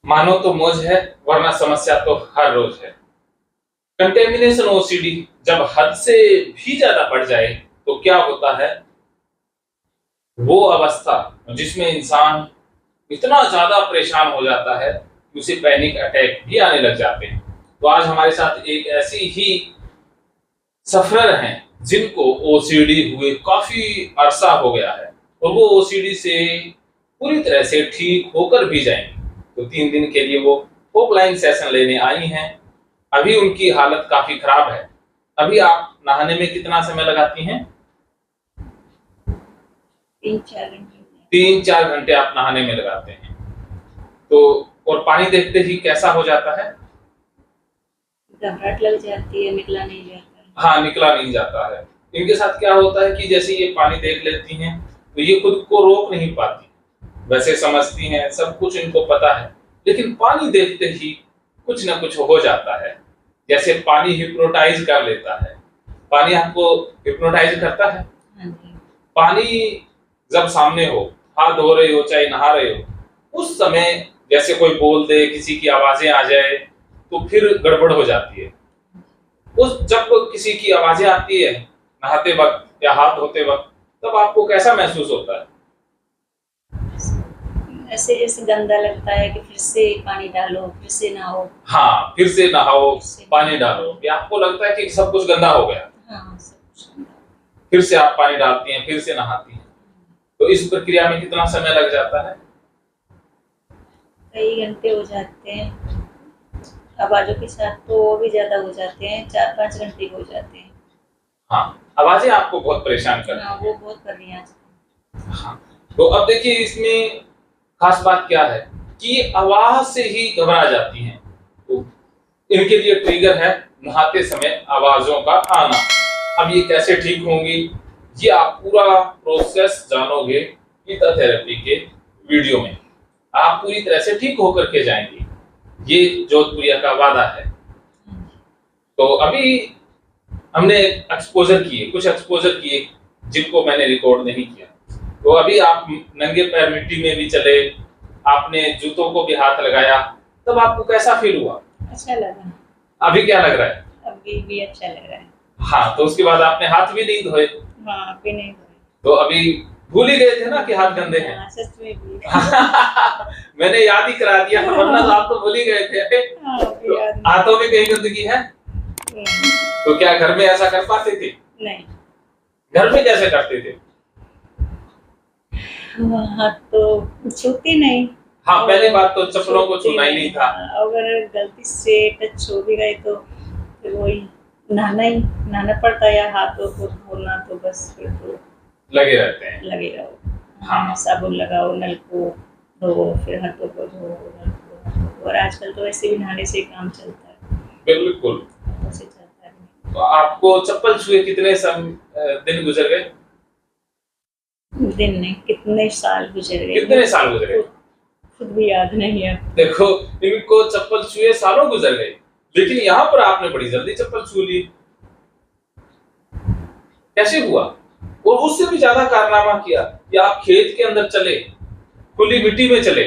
मानो तो मौज है, वरना समस्या तो हर रोज है। कंटेमिनेशन ओसीडी जब हद से भी ज्यादा बढ़ जाए तो क्या होता है, वो अवस्था जिसमें इंसान इतना ज्यादा परेशान हो जाता है कि उसे पैनिक अटैक भी आने लग जाते हैं। तो आज हमारे साथ एक ऐसी ही सफरर हैं जिनको ओसीडी हुए काफी अरसा हो गया है और वो ओसीडी से पूरी तरह से ठीक होकर भी जाएंगे। तो 3 दिन के लिए वो ऑफलाइन सेशन लेने आई हैं। अभी उनकी हालत काफी खराब है। अभी आप नहाने में कितना समय लगाती हैं? 3-4 घंटे आप नहाने में लगाते हैं। तो और पानी देखते ही कैसा हो जाता है? घबराहट लग जाती है, निकला नहीं जाता है। हाँ, निकला नहीं जाता है। इनके साथ क्या होता है कि जैसे ये पानी देख लेती हैं तो ये खुद को रोक नहीं पाती। वैसे समझती हैं, सब कुछ इनको पता है, लेकिन पानी देखते ही कुछ ना कुछ हो जाता है। जैसे पानी हिप्नोटाइज कर लेता है। पानी आपको हिप्नोटाइज करता है? हाँ जी। पानी जब सामने हो, हाथ धो रहे हो चाहे नहा रहे हो, उस समय जैसे कोई बोल दे, किसी की आवाजें आ जाए तो फिर गड़बड़ हो जाती है। उस जब किसी की आवाजें आती है नहाते वक्त या हाथ धोते वक्त, तब आपको कैसा महसूस होता है? ऐसे जैसे गंदा लगता है कि फिर से पानी डालो, फिर से नहाओ। हाँ, फिर से नहाओ, पानी डालो, या आपको लगता है कि सब कुछ गंदा हो गया? हाँ, सब कुछ गंदा। फिर से आप पानी डालती हैं, फिर से नहाती हैं। तो इस प्रक्रिया में कितना समय लग जाता है? कई घंटे हो जाते हैं। आवाजों के साथ तो वो भी ज्यादा हो जाते हैं, 4-5 घंटे हो जाते हैं। हाँ, आवाजें आपको बहुत परेशान करती हैं। हाँ, वो बहुत कर रही हैं आजकल। हाँ, तो अब देखिए इसमें खास बात क्या है कि आवाज से ही घबरा जाती हैं। तो इनके लिए ट्रिगर है नहाते समय आवाजों का आना। अब ये कैसे ठीक होंगी, ये आप पूरा प्रोसेस जानोगे गीता थेरेपी के वीडियो में। आप पूरी तरह से ठीक होकर के जाएंगी, ये जोधपुरिया का वादा है। तो अभी हमने कुछ एक्सपोजर किए जिनको मैंने रिकॉर्ड नहीं किया। तो अभी आप नंगे पैर मिट्टी में भी चले, आपने जूतों को भी हाथ लगाया, तब आपको कैसा फील हुआ? अच्छा लगा। अभी क्या लग रहा है? अभी भी अच्छा लग रहा है। हाँ, तो उसके बाद आपने हाथ भी नहीं धोए? हाँ, अभी नहीं धोए। तो अभी भूल ही गए थे ना कि हाथ गंदे हैं। हाँ, सच में भी। मैंने याद ही करा दिया, वरना तो आप तो भूल ही गए थे। हाँ, तो हाथों में कहीं गंदगी है? तो क्या घर में ऐसा कर पाते थे? नहीं। घर में कैसे करते थे? हाथ तो छूते नहीं। हाँ, पहली बात तो चप्पलों को छूना ही नहीं था। अगर गलती से टच हो भी गए तो फिर वही नहाना पड़ता है, या हाथों को धोना तो बस फिर तो लगे रहते हैं। लगे रहो। हाँ, साबुन लगाओ, नल को धो, फिर हाथों को धो, नल को। और आजकल तो ऐसे भी नहाने से काम चलता है। बिल्कुल। ऐसे चलता है। तो आपको चप्पल छुए कितने दिन गुजर गए? दिन नहीं, कितने साल गुजर गए। कितने साल गुजर गए? खुद भी याद नहीं है। देखो, इनको चप्पल छुए सालों गुजर गए, लेकिन यहाँ पर आपने बड़ी जल्दी चप्पल छू ली। कैसे हुआ? और उससे भी ज्यादा कारनामा किया कि आप खेत के अंदर चले, खुली मिट्टी में चले।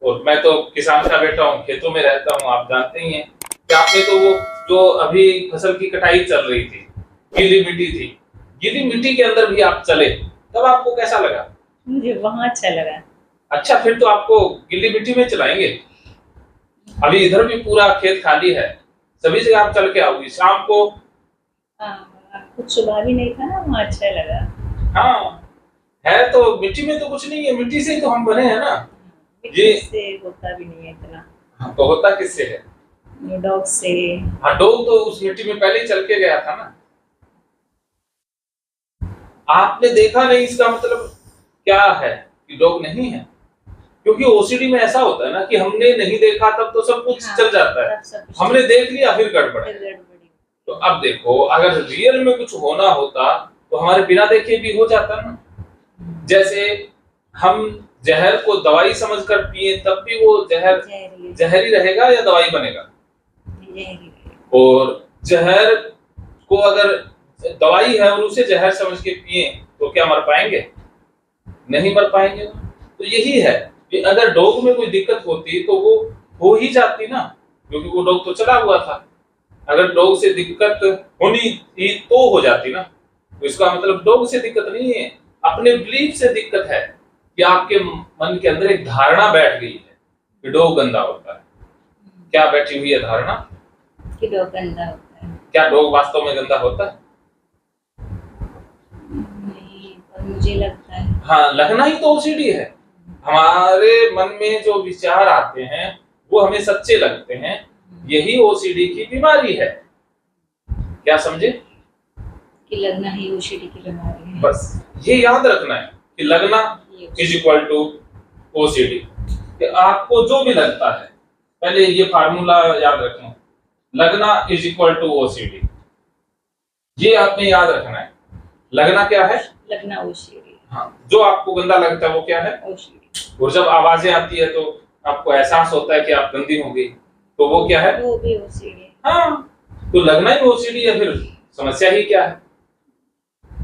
और मैं तो किसान का बेटा हूँ, खेतों में रहता हूँ, आप जानते ही हैं कि आपने तो वो जो अभी फसल की कटाई चल रही थी, गीली मिट्टी थी, गीली मिट्टी के अंदर भी आप चले, तब आपको कैसा लगा? मुझे वहां अच्छा लगा। अच्छा, फिर तो आपको गीली मिट्टी में चलाएंगे। अभी इधर भी पूरा खेत खाली है, सभी जगह आप चल के आओगी शाम को। कुछ सुबह भी नहीं था ना, वहाँ अच्छा लगा। हाँ, है तो मिट्टी में तो कुछ नहीं है, मिट्टी से ही तो हम बने हैं ना। ये से होता भी नहीं है इतना। हाँ, तो होता किससे है? डॉग से। हाँ, डॉग तो उस मिट्टी में पहले ही चल के गया था ना। आपने देखा नहीं, इसका मतलब क्या है कि डॉग नहीं है? क्योंकि ओसीडी में ऐसा होता है ना कि हमने नहीं देखा तब तो सब कुछ चल जाता है, हमने देख लिया फिर गड़बड़ है। तो अब देखो, अगर रियल में कुछ होना होता तो हमारे बिना देखे भी हो जाता ना। जैसे हम जहर को दवाई समझकर पिए तब भी वो जहर जहरी रहेगा या दवाई बनेगा? और जहर को अगर दवाई है और उसे जहर समझ के पिए तो क्या मर पाएंगे? नहीं मर पाएंगे। तो यही है कि अगर डॉग में कोई दिक्कत होती तो वो हो ही जाती ना, क्योंकि वो डॉग तो चला हुआ था। अगर डॉग से दिक्कत होनी थी तो हो जाती ना, तो इसका मतलब डॉग से दिक्कत नहीं है, अपने बिलीफ से दिक्कत है कि आपके मन के अंदर एक धारणा बैठ गई है कि डॉग गंदा होता है। क्या बैठी हुई है धारणा कि डॉग गंदा होता है। क्या डॉग वास्तव में गंदा होता है? नहीं, पर मुझे लगता है। हाँ, लगना ही तो ओसीडी है। हमारे मन में जो विचार आते हैं वो हमें सच्चे लगते हैं, यही ओसीडी की बीमारी है। क्या समझे? कि लगना ही ओसीडी की बीमारी है। बस ये याद रखना है कि लगना इज इक्वल टू ओसीडी। कि आपको जो भी लगता है, पहले ये फार्मूला याद रखना, लगना इज इक्वल टू ओसीडी, ये आपने याद रखना है। लगना क्या है? लगना ओसीडी। हाँ, जो आपको गंदा लगता है वो क्या है? ओसीडी। और जब आवाजें आती है तो आपको एहसास होता है कि आप गंदी हो गई, तो वो क्या है? वो भी ओसीडी। हाँ, तो लगना ही ओसीडी है, फिर समस्या ही क्या है?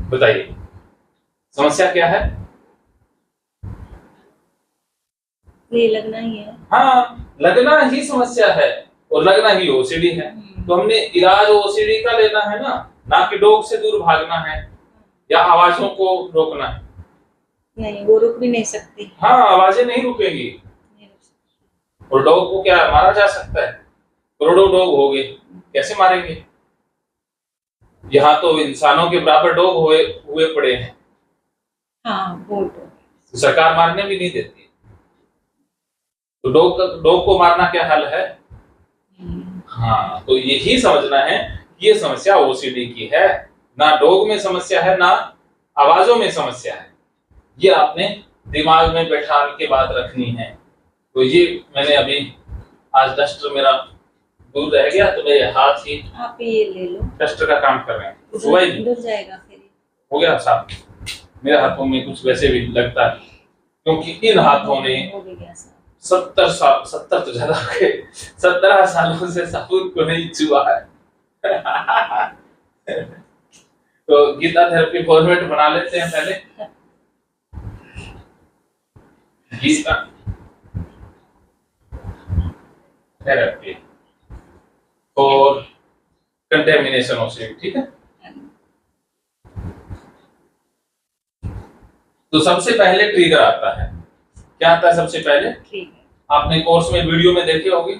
बताइए, समस्या क्या है? ये लगना ही है। हाँ, लगना ही समस्या है और लगना ही ओसीडी है। तो हमने इलाज ओसीडी का लेना है ना कि डॉग से दूर भागना है या आवाजों को रोकना है। नहीं, वो रुक भी नहीं सकती। हाँ, आवाजें नहीं रुकेंगी। और डॉग को क्या मारा जा सकता है? करोड़ों डॉग हो गए, कैसे मारेंगे? यहाँ तो इंसानों के बराबर डॉग हुए पड़े हैं। हाँ, वो तो सरकार मारने भी नहीं देती। तो डॉग को मारना क्या हल है? हाँ, तो यही समझना है कि ये समस्या ओसीडी की है, ना डॉग में समस्या है ना आवाजों में समस्या है। ये आपने दिमाग में बैठा के बात रखनी है। तो ये मैंने अभी आज डस्टर मेरा दूर रह गया तो मेरे हाथ ही आप ये ले लो, डस्टर का काम कर रहे हैं। सुबह डर जाएगा फिर। हो गया साहब, मेरे हाथों में कुछ वैसे भी लगता है, क्योंकि इन हाथों ने 70 तो ज्यादा हो गए, 17 सालों से साबुन को नहीं छुआ है। तो गीता थेरेपी फॉर्मेट बना लेते हैं पहले। गीता थेरेपी और कंटेमिनेशन ओसीडी, ठीक है। तो सबसे पहले ट्रिगर आता है। क्या आता है सबसे पहले? ठीक है। आपने कोर्स में वीडियो में देखे होगी।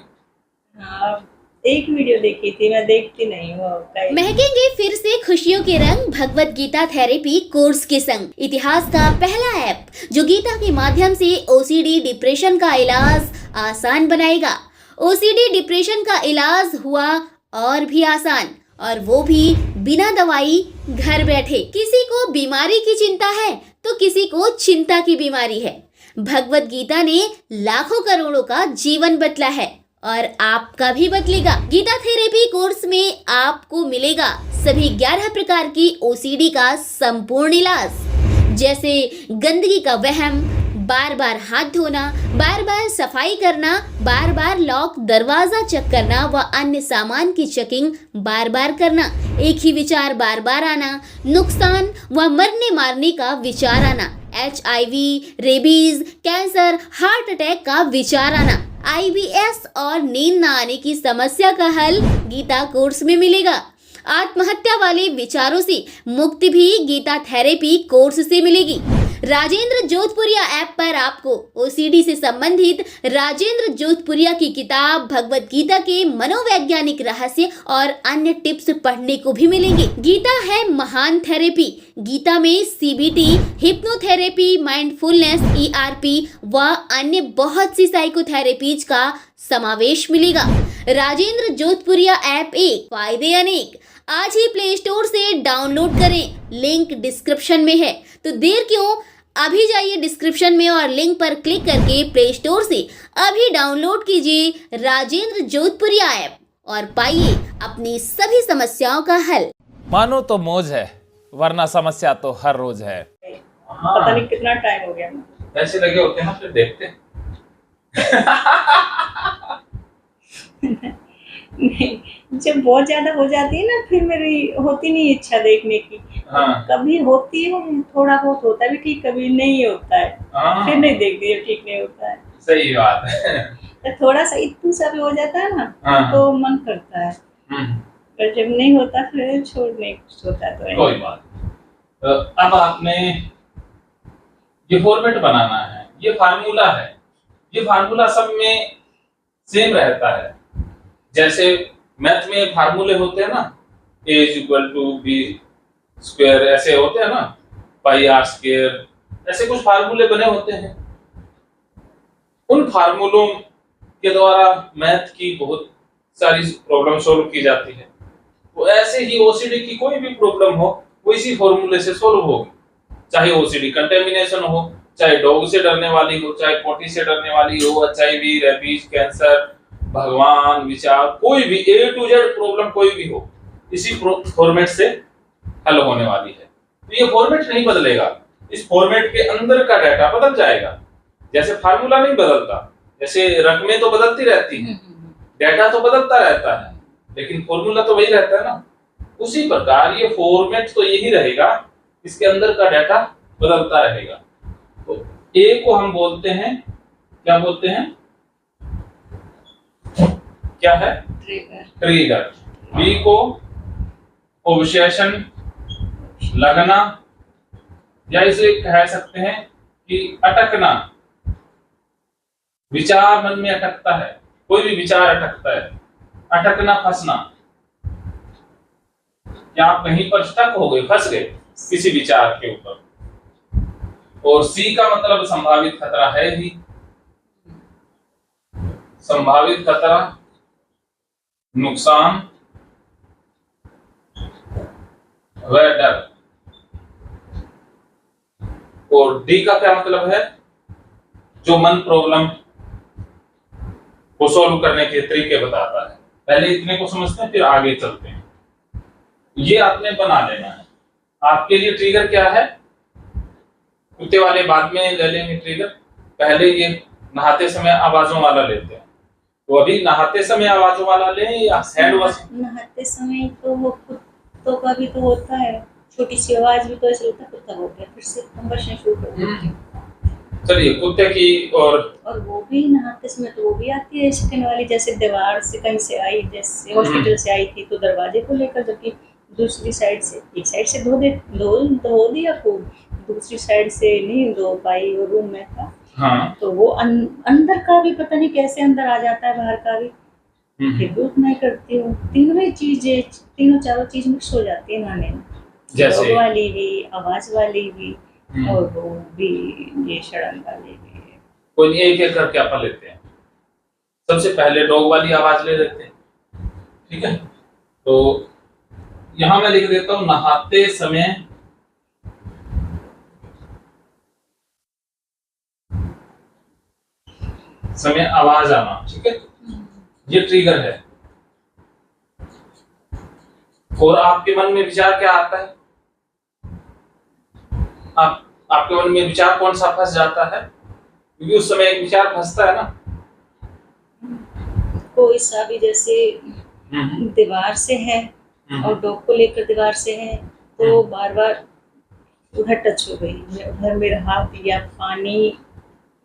हाँ, एक वीडियो देखी थी, मैं देखती नहीं हूँ। महकेंगे फिर से खुशियों के रंग भगवत गीता थेरेपी कोर्स के संग। इतिहास का पहला ऐप जो गीता के माध्यम से ओसीडी डिप्रेशन का इलाज आसान बनाएगा। ओसीडी डिप्रेशन का इलाज हुआ और भी आसान, और वो भी बिना दवाई, घर बैठे। किसी को बीमारी की चिंता है तो किसी को चिंता की बीमारी है। भगवत गीता ने लाखों करोड़ों का जीवन बदला है और आपका भी बदलेगा। गीता थेरेपी कोर्स में आपको मिलेगा सभी 11 प्रकार की ओसीडी का संपूर्ण इलाज, जैसे गंदगी का वहम, बार बार हाथ धोना, बार बार सफाई करना, बार बार लॉक दरवाजा चेक करना व अन्य सामान की चेकिंग बार बार करना, एक ही विचार बार बार आना, नुकसान व मरने मारने का विचार आना, HIV, rabies, cancer, heart attack का विचार आना, IBS और नींद न आने की समस्या का हल गीता कोर्स में मिलेगा। आत्महत्या वाले विचारों से मुक्ति भी गीता थेरेपी कोर्स से मिलेगी। राजेंद्र जोधपुरिया ऐप पर आपको ओसीडी से संबंधित राजेंद्र जोधपुरिया की किताब भगवत गीता के मनोवैज्ञानिक रहस्य और अन्य टिप्स पढ़ने को भी मिलेंगे। गीता है महान थेरेपी। गीता में CBT, हिप्नोथेरेपी, माइंडफुलनेस, ERP व अन्य बहुत सी साइकोथेरेपीज का समावेश मिलेगा। राजेंद्र जोधपुरिया ऐप एक, फायदे अनेक। आज ही प्ले स्टोर से डाउनलोड करें, लिंक डिस्क्रिप्शन में है। तो देर क्यों, अभी जाइए डिस्क्रिप्शन में और लिंक पर क्लिक करके प्ले स्टोर से अभी डाउनलोड कीजिए राजेंद्र जोधपुरिया ऐप और पाइए अपनी सभी समस्याओं का हल। मानो तो मौज है, वरना समस्या तो हर रोज है। पता नहीं कितना टाइम हो गया। ऐसे लगे होते हैं ना, फिर देखते हैं। नहीं, जब बहुत ज्यादा हो जाती है ना फिर मेरी होती नहीं इच्छा देखने की। हाँ कभी होती है, थोड़ा बहुत होता है भी ठीक, कभी नहीं होता है हाँ, फिर नहीं देखती है, ठीक नहीं होता है। सही बात है। तो थोड़ा सा इतना सा भी हो जाता है ना हाँ तो मन करता है, हम्म, पर जब नहीं होता फिर छोड़ने कुछ होता है तो कोई बात नहीं। तो अब आपने ये फॉर्मेट बनाना है, ये फार्मूला है, ये फार्मूला सब में सेम रहता है। जैसे मैथ में फार्मूले होते हैं ना, a is equal to b square, ऐसे होते हैं ना, पाई आर स्क्वायर, ऐसे कुछ फार्मूले बने होते हैं। उन फार्मूलों के द्वारा मैथ की बहुत सारी प्रॉब्लम सॉल्व की जाती है। तो ऐसे ही ओसीडी की कोई भी प्रॉब्लम हो वो इसी फॉर्मूले से सॉल्व होगी। चाहे ओसीडी कंटेमिनेशन हो, चाहे डॉग से डरने वाली हो, चाहे पोटी से डरने वाली हो, एचआईवी, रेबीज, कैंसर, भगवान, विचार, कोई भी ए टू जेड प्रॉब्लम कोई भी हो, इसी फॉर्मेट से हल होने वाली है। तो ये फॉर्मेट नहीं बदलेगा, इस फॉर्मेट के अंदर का डाटा बदल जाएगा। जैसे फार्मूला नहीं बदलता, जैसे रकमें तो बदलती रहती हैं, डाटा तो बदलता रहता है, लेकिन फॉर्मूला तो वही रहता है ना। उसी प्रकार ये फॉर्मेट तो यही रहेगा, इसके अंदर का डाटा बदलता रहेगा। तो ए को हम बोलते हैं, क्या बोलते हैं, क्या है, ट्रिगर। बी को ऑब्सेशन, लगना, या इसे कह सकते हैं कि अटकना। विचार मन में अटकता है, कोई भी विचार अटकता है, अटकना, फंसना, या आप कहीं पर स्टक हो गए, फंस गए किसी विचार के ऊपर। और सी का मतलब संभावित खतरा है ही, संभावित खतरा, नुकसान व डर। और डी का क्या मतलब है, जो मन प्रॉब्लम को सॉल्व करने के तरीके बताता है। पहले इतने को समझते हैं फिर आगे चलते हैं। ये आपने बना लेना है। आपके लिए ट्रिगर क्या है, कुत्ते वाले बाद में ले लेंगे ट्रिगर, पहले ये नहाते समय आवाजों वाला लेते हैं। तो अभी नहाते समय आवाजों वाला लें या हैंड वॉश? नहाते समय तो वो कुत्तों का भी तो होता है, छोटी सी आवाज भी तो ऐसे लगता है कुत्ता हो गया, फिर से कंबशन शुरू कर देती हूँ। चलिए कुत्ते की, और वो भी नहाते समय तो वो भी आती है सेकंड वाली, जैसे दीवार से कहीं से आई, जैसे हॉस्पिटल से आई थी तो दरवाजे को लेकर, जबकि दूसरी साइड से, एक साइड से धो दिया खूब, दूसरी साइड से नहीं धो पाई, वो रूम में था। हाँ, तो वो अंदर का भी पता नहीं कैसे अंदर आ जाता है, बाहर का भी, फिर भी उतना ही करती हूँ। तीनों ही चीजें, तीनों चारों चीज मिक्स हो जाती है नहाने में, जैसे डॉग वाली भी, आवाज वाली भी, और वो भी ये शड़न वाली भी। कोई एक एक करके अपन लेते हैं। सबसे पहले डॉग वाली आवाज ले लेते हैं, ठीक है। तो यहां मैं लिख देता हूं, नहाते समय आवाज आना, ठीक है, ये ट्रिगर है। और आपके मन में विचार क्या आता है, आपके मन में विचार कौन सा फंस जाता है, क्योंकि उस समय एक विचार फंसता है ना। कोई सा भी, जैसे दीवार से है और डॉग को लेकर दीवार से है, तो बार बार उधर टच हो गई, उधर मेरा हाथ या पानी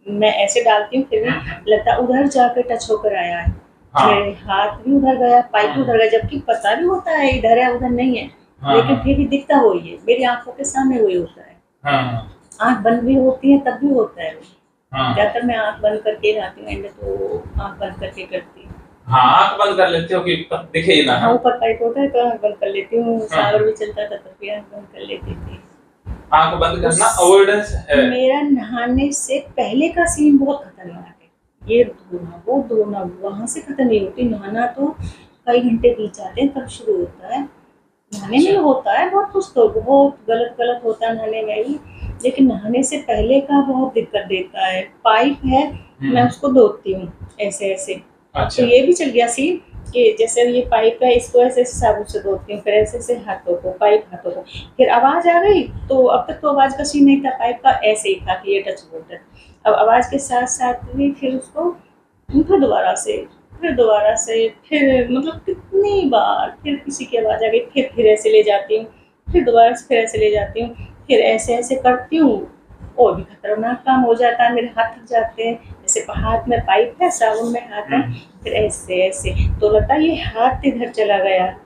मैं ऐसे डालती हूँ, फिर भी लगता उधर जाकर टच होकर आया है। हाँ। मेरे हाथ भी उधर गया, पाइप उधर गया, जबकि पता भी होता है इधर है उधर नहीं है, लेकिन फिर भी दिखता हो, ये मेरी आंखों के सामने वही होता है। आंख बंद भी होती है तब भी होता है। ज्यादातर मैं आंख बंद करके नहाती हूँ, एंड तो आंख बंद करके करती हूँ। हाँ, आंख बंद कर लेते हो कि दिखे ही ना। हाँ, ऊपर पाइप होता है तो आंख बंद कर लेती हूँ, शावर भी चलता था तब भी आंख बंद कर लेती थी। आंख बंद करना अवॉइडेंस है। मेरा नहाने से पहले का सीन बहुत खतरनाक है, ये धोना वो धोना, वहां से खत्म नहीं होती। नहाना तो कई घंटे बीत जाते हैं तब शुरू होता है। नहाने में होता है बहुत कुछ, तो बहुत गलत होता है नहाने में भी, लेकिन नहाने से पहले का बहुत दिक्कत देता है। पाइप है, मैं उसको धोती हूँ ऐसे ऐसे। अच्छा। तो ये भी चल गया सीन कि जैसे ये पाइप है, इसको ऐसे साबुन से धोती हूँ, फिर ऐसे हाथों को, पाइप हाथों को, फिर आवाज आ गई। तो अब तक तो आवाज का सीन नहीं था, पाइप का ऐसे ही था कि ये टच वोट है। अब आवाज के साथ साथ भी फिर उसको फिर दोबारा से फिर दोबारा से, फिर मतलब कितनी बार, फिर किसी की आवाज़ आ गई, फिर ऐसे ले जाती हूँ, फिर दोबारा से फिर ऐसे ले जाती हूँ, फिर ऐसे करती हूँ। और भी खतरनाक काम हो जाता है, मेरे हाथ थक जाते हैं, जैसे हाथ में पाइप है, साबुन में हाथ है, फिर ऐसे तो लगता है ये हाथ किधर चला गया।